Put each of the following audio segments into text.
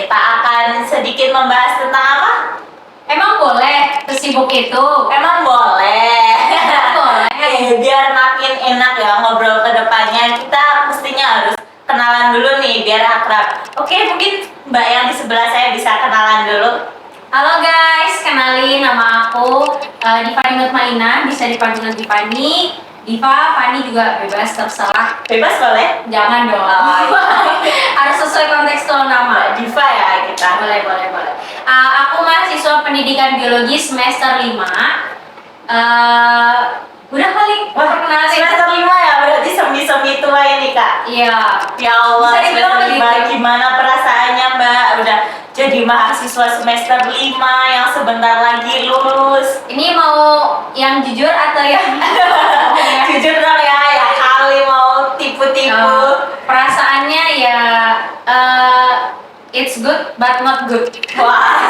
kita akan sedikit membahas tentang apa? Emang boleh sesibuk itu? Emang boleh. Boleh. Biar makin enak ya ngobrol ke depannya, kita mestinya harus kenalan dulu nih biar akrab. Oke, mungkin Mbak yang di sebelah saya bisa kenalan dulu. Halo guys, kenalin nama aku Divani Nutmaina, bisa dipanggil Divani. Diva, Fani juga bebas, terserah. Bebas boleh? Jangan dong. Harus sesuai kontekstual nama. Mbak Diva ya kita. Boleh. Aku mahasiswa pendidikan biologi semester 5. Udah kali, perkenalin. Semester 5 ya, berarti semi-semi tua ini Kak. Iya. Ya Allah, Bisa dibilang semester 5 begitu. gimana perasaannya Mbak? Udah jadi mahasiswa semester 5 yang sebentar lagi lulus. Ini mau yang jujur atau yang Jujur dong ya kali mau tipu-tipu. Perasaannya ya it's good but not good. Wah,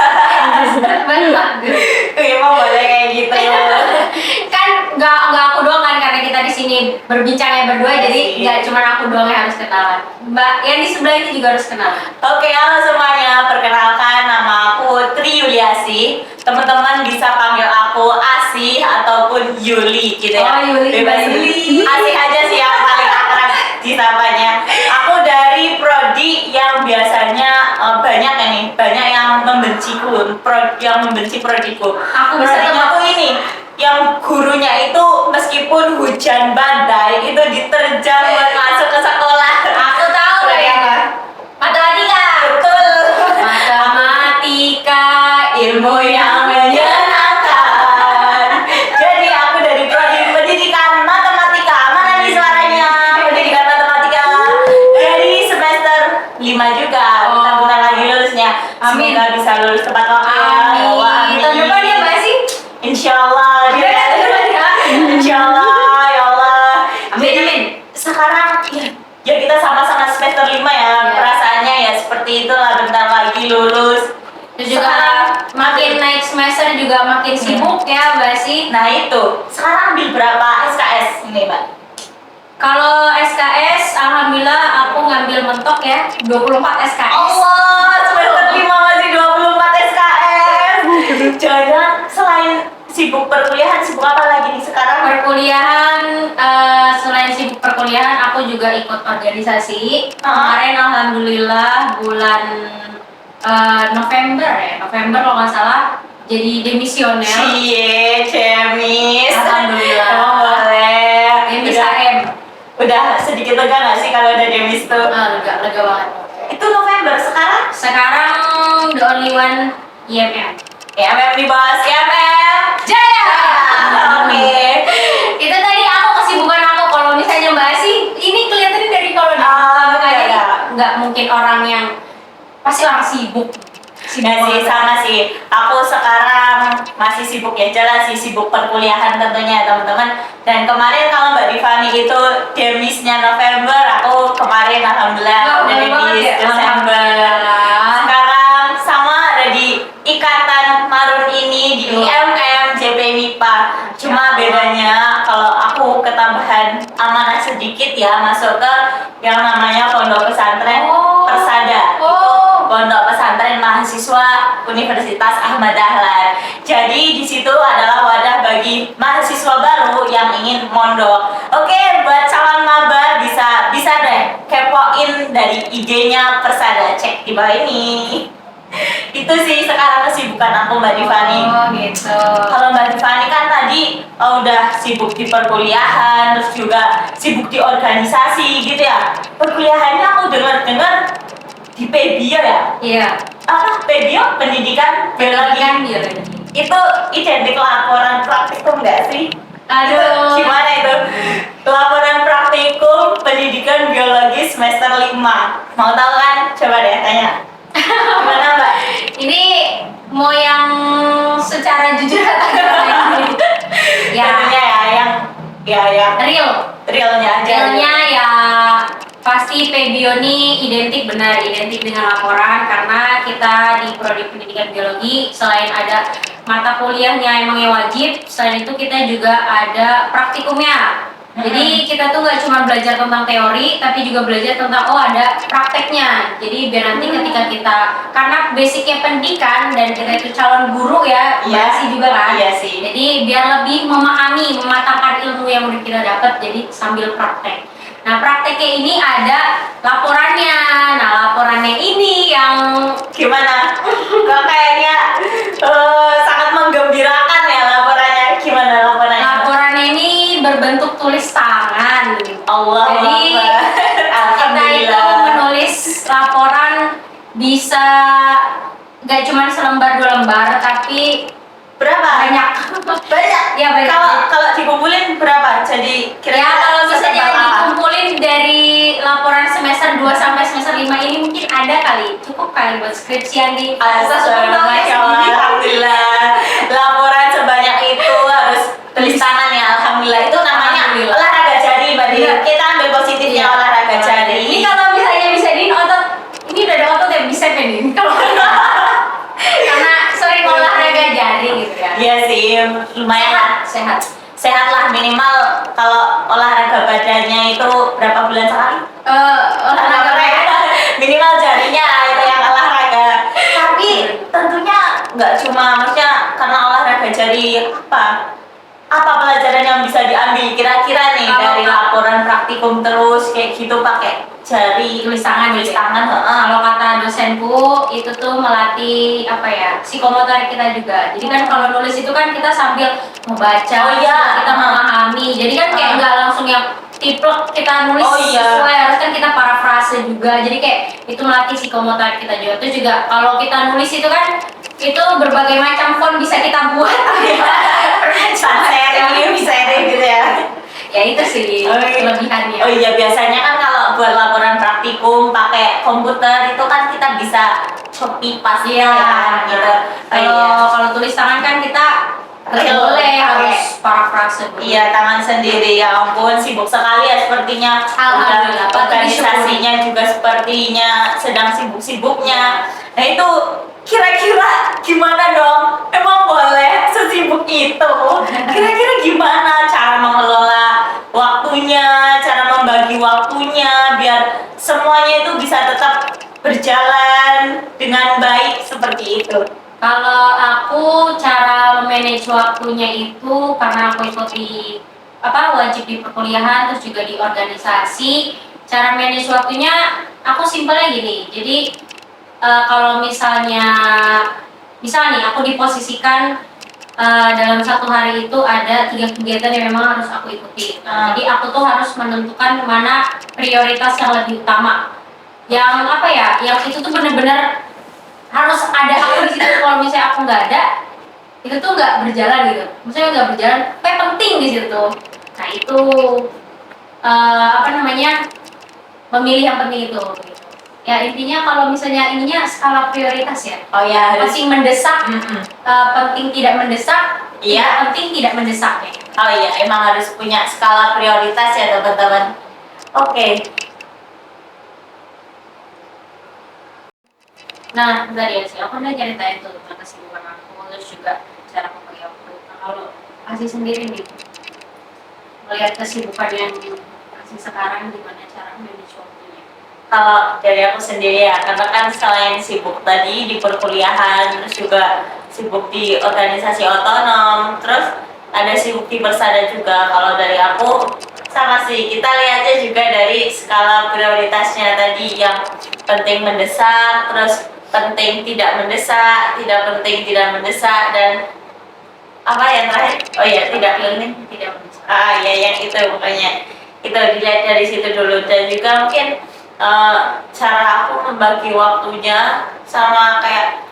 It's good but not good. emang boleh kayak gitu. Kan nggak aku doang kan, karena kita di sini berbincangnya berdua, Iya jadi sih. nggak cuma aku doang yang harus kenalan. Mbak yang di sebelah ini juga harus kenalan. Oke, halo semuanya. Perkenalkan, nama aku Tri Yuliasi. Teman-teman bisa panggil aku Asih ataupun Yuli gitu ya. Oh, Yuli. Bebas Yuli. Asih aja sih yang paling akrab disapanya. Aku dari prodi yang biasanya banyak yang membenciku, yang membenci prodiku. Aku bisa Prodinya tuh ini, yang gurunya itu meskipun hujan badai itu diterjang buat masuk ke sekolah. Aku tahu Prodi ya. apa? Matematika. Betul. Matematika, Ilmu yang menyenangkan. Jadi aku dari prodi pendidikan matematika. Mana nih suaranya? Pendidikan matematika. Dari semester 5 juga. Bentar-bentar lagi lulusnya. Amin. Semoga bisa lulus tepat waktu ya. Ya Allah, Amin. Tahun depan ya Mbak sih? Insyaallah. Insyaallah ya Allah. Amin, amin. Sekarang ya kita sama-sama semester 5 ya. Ya. Perasaannya ya seperti itulah, bentar lagi lulus. Itu juga Sekarang makin naik semester juga makin sibuk ya Mbak sih. Nah itu, sekarang ambil berapa SKS ini Mbak? Kalau SKS, alhamdulillah aku ngambil mentok ya, 24 SKS. Allah, semester 5 masih 24 SKS. Jangan selain sibuk perkuliahan, sibuk apa lagi nih sekarang? Perkuliahan, selain sibuk perkuliahan, aku juga ikut organisasi. Kemarin alhamdulillah bulan November kalau nggak salah, jadi demisioner. Cie, cemis. Alhamdulillah. Emang boleh. Demis HM. Udah sedikit lega nggak sih kalau udah demis tuh? Lega banget. Itu November sekarang? Sekarang the only one IMM. IMM dibahas IMM. Jaya. Oke. Itu tadi aku kesibukan aku. Kalau misalnya Mbak sih, ini kelihatan dari kalau di mukanya iya. nggak mungkin orang yang pasti orang sibuk. Nggak sih, sama sih. Aku sekarang masih sibuk ya, jelas sih sibuk perkuliahan tentunya teman-teman. Dan kemarin kalau Mbak Divani itu demisnya November, aku kemarin alhamdulillah udah demis Desember. Sekarang sama ada di Ikatan Marun ini di IMM JP MIPA. Cuma bedanya kalau aku ketambahan amanah sedikit ya, masuk ke yang namanya Pondok Pesantren Persada. Pondok Pesantren Mahasiswa Universitas Ahmad Dahlan. Jadi di situ adalah wadah bagi mahasiswa baru yang ingin mondok. Oke, buat calon maba bisa deh kepoin dari IG-nya Persada, cek di bawah ini. Itu sih sekarang kesibukan aku Mbak Divani. Oh gitu. Kalau Mbak Divani kan tadi udah sibuk di perkuliahan, terus juga sibuk di organisasi gitu ya. Perkuliahannya aku dengar di PEBIO ya? Iya. Apa? PEBIO? Pendidikan Biologi. Itu identik laporan praktikum nggak sih? Aduh. Itu gimana itu? Laporan praktikum pendidikan biologi semester 5. Mau tahu kan? Coba deh tanya. Gimana Mbak? Ini mau yang secara jujur atau gimana? Tentunya ya yang Realnya aja. ya pasti PEBIO ini identik dengan laporan, karena kita di prodi pendidikan biologi selain ada mata kuliahnya emang yang wajib, selain itu kita juga ada praktikumnya. Jadi kita tuh nggak cuma belajar tentang teori, tapi juga belajar tentang ada prakteknya. Jadi biar nanti ketika kita, karena basicnya pendidikan dan kita itu calon guru ya, Iya. juga kan. Iya sih. Jadi biar lebih memahami, mematangkan ilmu yang udah kita dapat, jadi sambil praktek. Nah prakteknya ini ada laporannya. Nah laporannya ini yang Gimana? Kok kayaknya sangat menggembirakan ya laporannya. Gimana laporannya? laporannya ini berbentuk tulis tangan. Allah Jadi kita itu menulis laporan bisa gak cuma selembar 2 lembar, tapi berapa? banyak. Banyak. Ya banyak. Kalau dikumpulin berapa? Jadi kira-kira Ya kalau misalnya setebal apa? dikumpulin dari laporan semester 2 sampai semester 5 ini mungkin ada kali, cukup kali buat skripsian di Masya Allah, alhamdulillah. Laporan sebanyak itu harus tulis tangan ya, alhamdulillah. Itu namanya Alhamdulillah. olahraga jari, Mbak Di. Iya. Kita ambil positifnya Iya. olahraga jari. Ini kalau misalnya bisa di otot, ini udah ada otot yang bisa nih. Kalau karena sering olahraga jari gitu ya. Iya sih, lumayan lah. Sehat. Sehat lah, minimal kalau olahraga badannya itu berapa bulan sekali? Olahraga Minimal jarinya itu yang olahraga. Tapi tentunya nggak cuma, maksudnya karena olahraga jari apa pelajaran yang bisa diambil kira-kira nih Kalau- dari laporan praktikum terus kayak gitu pakai jari Tulis tangan tulis gitu ya? tangan Kalau kata dosenku itu tuh melatih psikomotorik kita juga. Jadi kan kalau nulis itu kan kita sambil membaca, Oh iya. kita memahami. Jadi kan kayak nggak langsung yang tiplek kita nulis Oh iya. sesuai, harus kan kita parafrase juga. Jadi kayak itu melatih psikomotorik kita juga. Terus juga kalau kita nulis itu kan itu berbagai macam font bisa kita buat. seri gitu ya. Ya itu sih Oh iya. kelebihannya. Oh iya, biasanya kan kalau buat laporan praktikum pakai komputer itu kan kita bisa copy paste Iya, kan gitu. Oh iya. Kalau tulis tangan kan kita nggak Real, boleh harus pakai- parafrase dulu. Iya, tangan sendiri, ya ampun, sibuk sekali ya sepertinya. Alhamdulillah, Udah organisasinya juga sepertinya sedang sibuk-sibuknya. Nah itu kira-kira gimana dong? Emang boleh sesibuk itu? Kira-kira gimana cara mengelola waktunya, cara membagi waktunya biar semuanya itu bisa tetap berjalan dengan baik seperti itu? Kalau aku cara memanage waktunya itu karena aku ikut di wajib di perkuliahan terus juga di organisasi. Cara manage waktunya aku simpelnya gini. Jadi kalau misalnya nih aku diposisikan dalam satu hari itu ada 3 kegiatan yang memang harus aku ikuti. Jadi aku tuh harus menentukan mana prioritas yang lebih utama. Yang yang itu tuh bener-bener harus ada aku di situ. Kalau misalnya aku nggak ada, itu tuh nggak berjalan gitu. Maksudnya nggak berjalan, tapi penting di situ. Nah itu memilih yang penting itu. Gitu. Ya intinya kalau misalnya ininya skala prioritas ya. Oh ya, harus. Penting mendesak, Mm-mm. penting tidak mendesak, Iya. tidak penting tidak mendesak ya. Oh iya, emang harus punya skala prioritas ya teman-teman. Oke. Nah, tadi ya sih, aku udah ceritain tuh tentang kesibukan aku, terus juga cara membagi waktu. Nah, kalau Asih sendiri nih, melihat kesibukan yang Asih sekarang, gimana cara manage waktunya? Kalau dari aku sendiri ya, karena kan selain sibuk tadi di perkuliahan, terus juga sibuk di organisasi otonom, terus ada sibuk di Persada juga. Kalau dari aku sama sih, kita lihatnya juga dari skala prioritasnya tadi yang penting mendesak, terus penting tidak mendesak, tidak penting tidak mendesak, dan apa yang terakhir? Oh iya, tidak penting Tidak mendesak. ya yang itu pokoknya itu dilihat dari situ dulu. Dan juga mungkin cara aku membagi waktunya sama kayak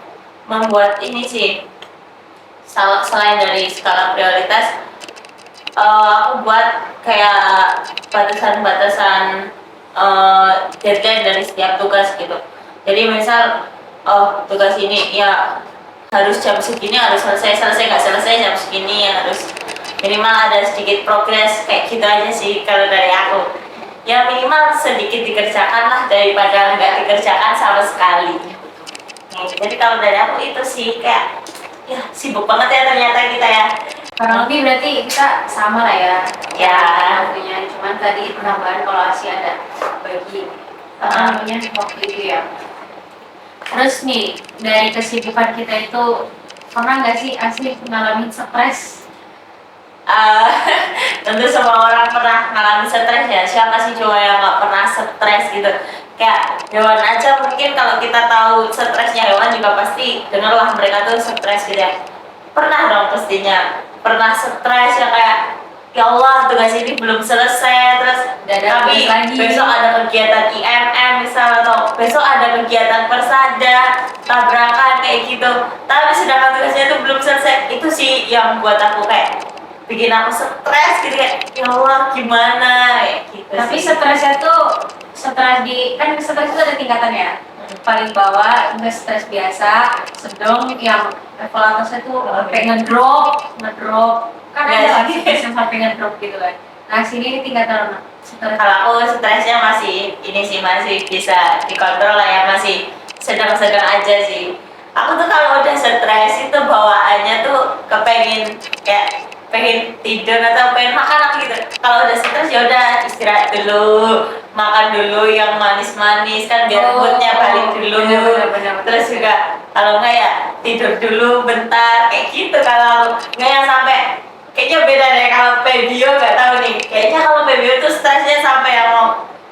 membuat ini sih, selain dari skala prioritas, aku buat kayak batasan-batasan deadline dari setiap tugas gitu. Jadi misal tugas ini ya harus jam segini harus selesai nggak selesai jam segini ya harus minimal ada sedikit progres, kayak gitu aja sih kalau dari aku. Ya minimal sedikit dikerjakan lah daripada nggak dikerjakan sama sekali. Jadi kalau dari aku itu sih kayak ya sibuk banget ya ternyata kita ya. kurang lebih berarti kita sama lah ya. Ya. Waktunya cuman tadi penambahan kalau Asia ada bagi namanya waktu itu ya. Terus nih dari kesibukan kita itu pernah nggak sih Asia ngalamin stres? Eh, tentu semua orang pernah ngalamin stres ya. Siapa sih cuma yang nggak pernah stres gitu? Kayak hewan aja mungkin kalau kita tahu stresnya hewan juga pasti dengarlah mereka tuh stres gitu ya. Pernah dong pastinya. Pernah stres ya kayak ya Allah tugas ini belum selesai terus Udah ada tapi tugas lagi. besok ada kegiatan IMM misal atau besok ada kegiatan persada tabrakan kayak gitu tapi sedangkan tugasnya itu belum selesai itu sih yang buat aku kayak bikin aku stres gitu kayak ya Allah gimana kayak gitu Tapi sih. stresnya tuh stres kan stres itu ada tingkatan ya. Paling bawah nggak stres biasa, sedang yang level atasnya tuh sampai ngedrop kan Ya, ada lah sih. stres yang sampai ngedrop gitu kan. Nah sini ini tingkatan stres. Kalau aku stresnya masih ini sih masih bisa dikontrol lah ya masih sedang-sedang aja sih. Aku tuh kalau udah stres itu bawaannya tuh kepengen kayak pengen tidur atau pengen makan gitu. Kalau udah stres ya udah istirahat dulu, makan dulu yang manis-manis kan biar moodnya balik dulu. Bener. Terus juga kalau enggak ya tidur dulu bentar kayak gitu kalau nggak yang sampai kayaknya beda deh kalau Febio nggak tahu nih kayaknya kalau Febio tuh stresnya sampai yang mau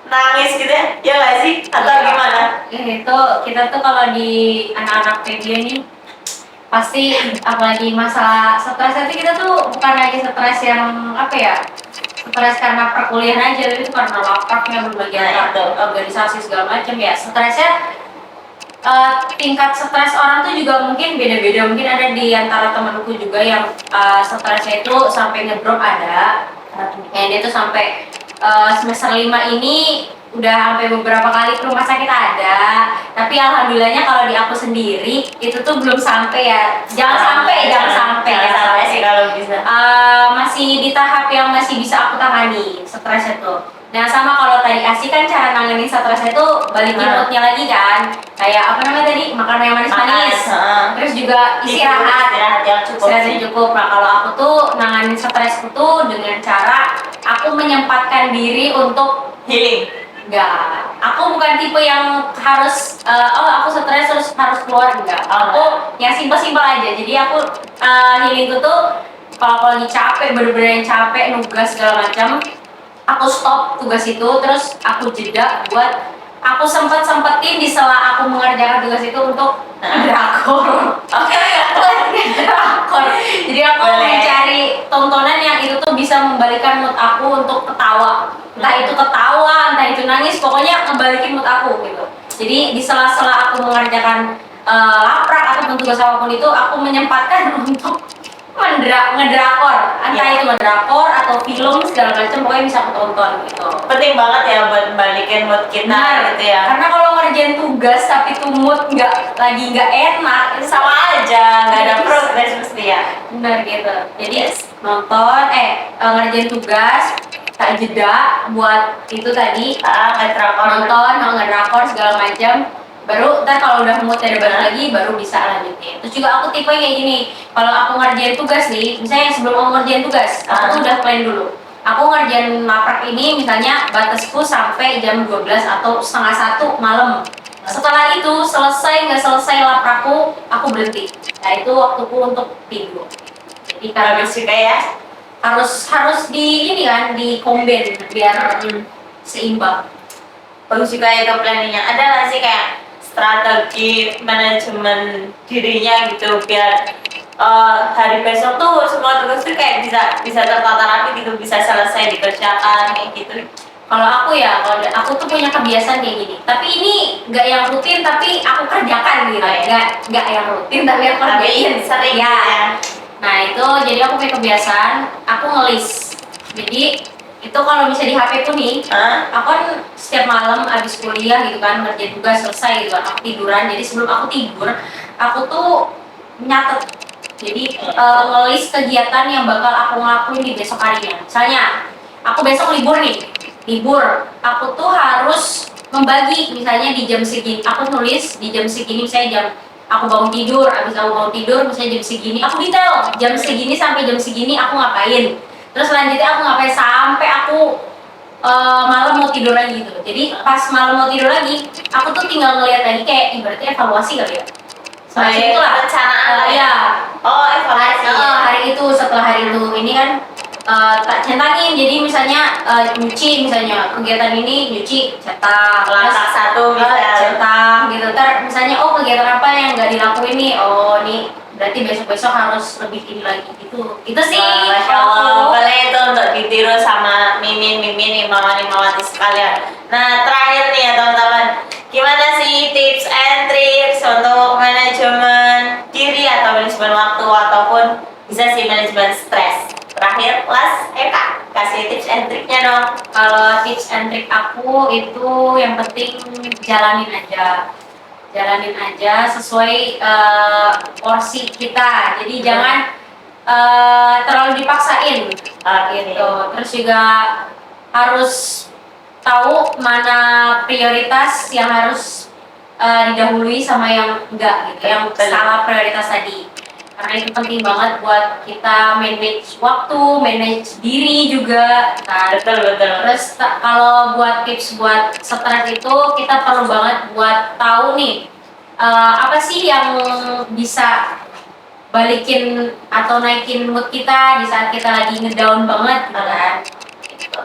nangis gitu ya nggak sih atau Iya. gimana? Itu kita tuh kalau di anak-anak media nih pasti apalagi masalah stres itu kita tuh bukan lagi stres yang apa ya, stres karena perkuliahan aja, tapi itu karena lapaknya berbagai Nah, itu. organisasi segala macam ya. Stresnya tingkat stres orang tuh juga mungkin beda-beda. Mungkin ada di antara temanku juga yang stresnya itu sampai ngedrop ada. Yang dia tuh sampai semester 5 ini udah sampai beberapa kali ke rumah sakit ada. Tapi alhamdulillahnya kalau di aku sendiri itu tuh belum sampai ya. Jangan sampai sih kalau bisa. masih di tahap yang masih bisa aku tangani stresnya tuh. Nah sama kalau tadi Asi kan cara nanganin stresnya tuh balikin moodnya lagi kan. Kayak apa namanya tadi, makan yang manis-manis. Terus juga istirahat yang cukup. istirahat yang cukup. Nah kalau aku tuh nanganin stresku tuh dengan cara aku menyempatkan diri untuk Healing. enggak. Aku bukan tipe yang harus aku stres terus harus keluar, enggak. Oh, Aku yang simpel-simpel aja. Jadi aku healingku tuh kalau aku lagi capek, bener-bener yang capek, nugas segala macam, aku stop tugas itu, terus aku jeda buat aku sempetin di sela aku mengerjakan tugas itu untuk drakor. Drakor. Jadi aku Boleh. mencari tontonan yang itu tuh bisa membalikan mood aku untuk ketawa. Entah itu ketawa, entah itu nangis, pokoknya ngebalikin mood aku gitu. Jadi di sela-sela aku mengerjakan laprak ataupun tugas apapun itu, aku menyempatkan untuk ngedrakor, entah Iya. itu ngedrakor atau film segala macam, pokoknya bisa aku tonton gitu. Penting banget ya buat balikin mood kita Nah, gitu ya. karena kalau ngerjain tugas tapi tuh mood lagi nggak enak, itu Sama aja, nggak ada Yes. progres mesti ya. benar gitu. Jadi Yes. nonton, ngerjain tugas, tak jeda buat itu tadi Ngetrakor. nonton, ngedrakor segala macam. Baru ntar kalau udah moodnya ada balik lagi, baru bisa lanjutin. Terus juga aku tipe kayak gini, kalau aku ngerjain tugas nih, misalnya sebelum aku ngerjain tugas, aku tuh udah plan dulu. Aku ngerjain laprak ini misalnya batasku sampai jam 12 atau setengah 1 malam. Setelah itu selesai nggak selesai laprakku, aku berhenti. Nah itu waktuku untuk tidur. Jadi karena Bagus juga ya. harus di ini kan, di combine biar seimbang. Bagus juga itu planningnya. Ada nggak sih kayak strategi manajemen dirinya gitu biar hari besok tuh semua tugas tuh kayak bisa tertata rapi gitu, bisa selesai dikerjakan kayak gitu. Kalau aku ya, kalau aku tuh punya kebiasaan kayak gini. Tapi ini nggak yang rutin, tapi aku kerjakan gitu. Oh, iya. Nggak yang rutin, tapi aku Tapi kerjain. sering Ya. ya. Nah itu, jadi aku punya kebiasaan, aku ngelis. Jadi itu kalau misalnya di HP ku nih, aku kan setiap malam abis kuliah gitu kan, ngerjain tugas selesai gitu kan, aku tiduran. Jadi sebelum aku tidur, aku tuh nyatet. Jadi ngelis kegiatan yang bakal aku ngelakuin di besok harinya. Misalnya, aku besok libur nih, aku tuh harus membagi misalnya di jam segini, aku nulis di jam segini misalnya jam aku bangun tidur, abis aku bangun tidur misalnya jam segini, aku detail jam segini sampai jam segini aku ngapain, terus selanjutnya aku ngapain sampai aku malam mau tidur lagi gitu. Jadi pas malam mau tidur lagi, aku tuh tinggal ngeliat lagi kayak ibaratnya evaluasi kali ya. Semacam itulah. Perencanaan lah Ya. Oh, evaluasi. Hari itu setelah hari itu ini kan tak centangin. Jadi misalnya nyuci misalnya kegiatan ini nyuci cetak. Langkah satu bisa. Cetak gitu. Ntar misalnya oh kegiatan apa yang nggak dilakuin nih? Oh nih berarti besok-besok harus lebih ini lagi gitu. Itu sih. Wah, Masya Allah, boleh itu untuk ditiru sama mimin mawati sekalian. Nah, terakhir nih ya teman-teman, gimana sih tips and tricks untuk manajemen diri atau manajemen waktu ataupun bisa sih manajemen stres? Terakhir, Eka, kasih tips and triknya dong. Kalau tips and trick aku itu yang penting jalanin aja sesuai porsi kita. Jadi jangan terlalu dipaksain gitu. Terus juga harus tahu mana prioritas yang harus didahului sama yang enggak gitu, yang skala prioritas tadi. Karena itu penting banget buat kita manage waktu, manage diri juga kan. Betul. Terus kalau buat tips buat stres itu kita perlu banget buat tahu nih apa sih yang bisa balikin atau naikin mood kita di saat kita lagi ngedown banget gitu kan. Gitu.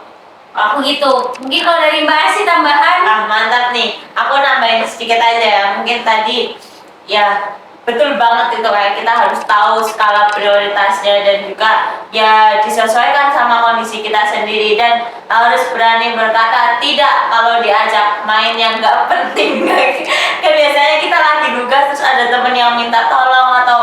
Aku gitu. Mungkin kalau dari Mbak Asi tambahan. Mantap nih. Aku nambahin sedikit aja ya. Mungkin tadi ya betul banget itu kayak kita harus tahu skala prioritasnya dan juga ya disesuaikan sama kondisi kita sendiri dan harus berani berkata tidak kalau diajak main yang nggak penting. Kan biasanya kita lagi nugas terus ada temen yang minta tolong atau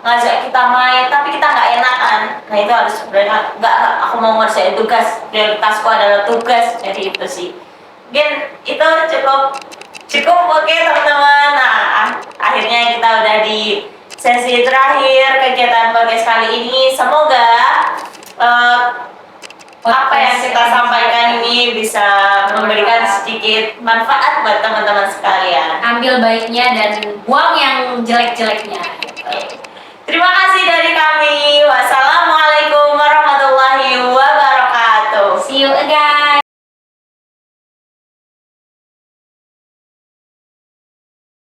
ngajak kita main tapi kita nggak enakan. Nah itu harus berani nggak, aku mau ngerjain tugas, prioritasku adalah tugas. Jadi itu sih mungkin itu cukup oke teman-teman. Nah akhirnya kita udah di sesi terakhir kegiatan podcast kali ini. Semoga apa yang kita sampaikan ini bisa memberikan sedikit manfaat buat teman-teman sekalian. Ambil baiknya dan buang yang jelek-jeleknya. Terima